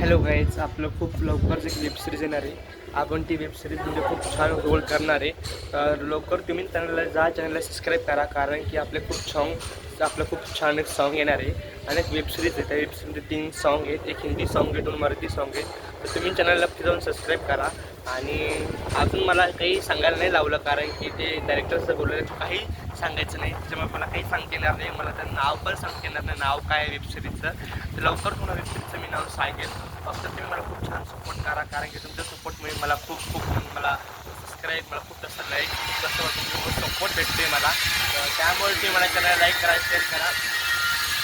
Hello guys, आपलं खूप लवकरच एक वेब सिरीज येणार आहे. आपण ती वेब सिरीज म्हणजे खूप छान रोल करणार आहे. तर लवकर तुम्ही चॅनलला सबस्क्राईब करा, कारण की आपलं खूप छान एक सॉन्ग येणार आहे. आणि एक वेब सिरीज आहे. त्या वेब सिरीजमध्ये 3 सॉन्ग आहेत. एक हिंदी सॉन्ग आहे, 2 मराठी सॉन्ग आहेत. तर तुम्ही चॅनलला जाऊन सबस्क्राईब करा. आणि अजून मला काही सांगायला नाही लावलं, कारण की ते डायरेक्टरचं बोलले काही सांगायचं नाही. त्याच्यामुळे मला काही सांगता येणार नाही. मला तर नाव पण सांगता येणार नाही, नाव काय आहे वेब सिरीजचं. तर लवकर तुम्हाला वेब सिरीजचं मी नाव सांगेल. फक्त तुम्ही मला खूप छान सपोर्ट करा, कारण की तुमच्या सपोर्टमुळे मला खूप मला सबस्क्राईब, मला खूप जास्त लाईक, खूप जास्त तुमचा सपोर्ट भेटते मला. त्यामुळे तुम्ही मला चॅनल लाईक करा, शेअर करा.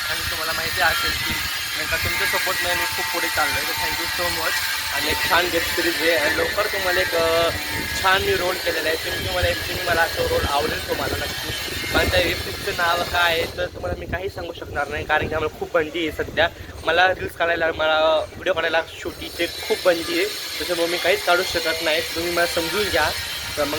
आणि तुम्हाला माहिती असेल की नंतर तुमच्या सपोर्टमुळे मी खूप पुढे चाललो आहे. तर थँक्यू सो मच. आणि एक छान वेब सिरीज आहे. आणि लवकर तुम्हाला एक छान मी रोल केलेला आहे. तुम्ही मला असं रोल आवडेल तुम्हाला नक्की. पण त्या वेब सिरीजचं नाव काय आहे तर तुम्हाला मी काही सांगू शकणार नाही, कारण की आम्हाला खूप बंदी आहे सध्या. मला रील्स काढायला, मला व्हिडिओ काढायला शूटिंगचे खूप बंदी आहे. त्याच्यामुळे मी काहीच काढू शकत नाही. तुम्ही मला समजून घ्या. तर मग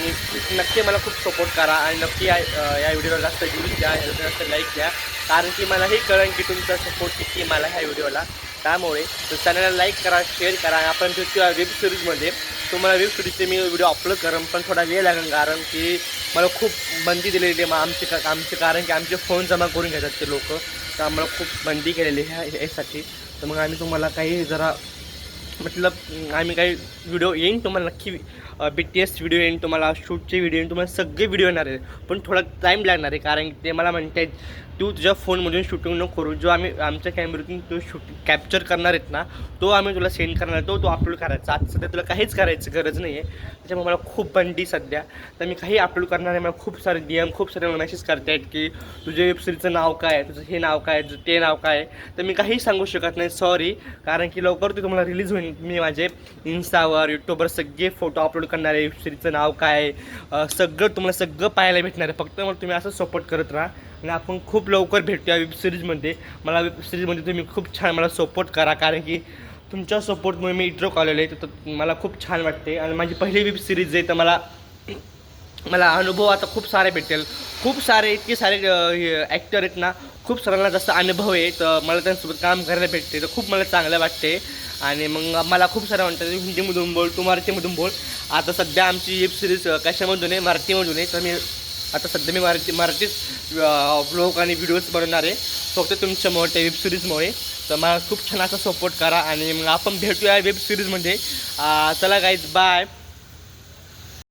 नक्की मला खूप सपोर्ट करा आणि नक्की या व्हिडिओला जास्त व्ह्यूज द्या, जास्त लाईक द्या, कारण की मला हे कळेल की तुमचा सपोर्ट किती मला ह्या व्हिडिओला. त्यामुळे चॅनलला लाईक करा, शेअर करा. आणि आपण त्या वेब सिरीजमध्ये तुम्हाला वेब सिरीजचे मी व्हिडिओ अपलोड करेन, पण थोडा वेळ लागेल, कारण की मला खूप बंदी दिलेली आहे आमचे कारण की आमचे फोन जमा करून घेतात ते लोक. तर आम्हाला खूप बंदी केलेली आहे ह्यासाठी. तर मग आम्ही तुम्हाला काही जरा मतलब आम्ही काही व्हिडिओ येईन तुम्हाला नक्की. BTS व्हिडिओ येईन तुम्हाला, शूटचे व्हिडिओ येईन तुम्हाला, सगळे व्हिडिओ येणार आहे. पण थोडा टाईम लागणार आहे, कारण ते मला म्हणत आहेत तू तुझ्या फोनमधून शूटिंग नको करू. जो आम्ही आमच्या कॅमेऱ्यातून तो कॅप्चर करणार आहेत ना, तो आम्ही तुला सेंड करणार, तो अपलोड करायचा. आज सध्या तुला काहीच करायची गरज नाही आहे. त्याच्यामुळे मला खूप बंदी सध्या. तर मी काही अपलोड करणार आहे. मला खूप सारे DM, खूप सारे मेसेज करत आहेत की तुझ्या वेबसिरीजचं नाव काय आहे, तुझं हे नाव काय आहे, तुझं ते नाव काय आहे. तर मी काही सांगू शकत नाही, सॉरी. कारण की लवकर ते तुम्हाला रिलीज होईल. मी माझे इन्स्टावर, यूट्यूबवर सगळे फोटो अपलोड करणार आहे. वेबसिरीजचं नाव काय आहे, सगळं पाहायला भेटणार आहे. फक्त मला तुम्ही असं सपोर्ट करत राहा. आणि आपण खूप लवकर भेटूया वेबसिरीजमध्ये. मला वेबसिरीजमध्ये तुम्ही खूप छान मला सपोर्ट करा, कारण की तुमच्या सपोर्टमुळे मी इट्रो आलेलो आहे. तर मला खूप छान वाटते. आणि माझी पहिली वेबसिरीज आहे, तर मला अनुभव आता खूप सारे भेटेल. खूप सारे इतके सारे ॲक्टर आहेत ना, खूप साऱ्यांना जास्त अनुभव आहे. तर मला त्यांच्यासोबत काम करायला भेटते, तर खूप मला चांगलं वाटते. आणि मग मला खूप सारं म्हणतात हिंदीमधून बोल, तू मराठीमधून बोल. आता सध्या आमची वेब सिरीज कशामधून आहे, मराठीमधून आहे. तर मी आता सध्या मराठीच ब्लॉग आणि व्हिडिओज बनवणार आहे, फक्त तुमच्यामुळे त्या वेबसिरीजमुळे. तर मला खूप छान असा सपोर्ट करा. आणि मग आपण भेटूया वेब सिरीजमध्ये. चला गाईज, बाय.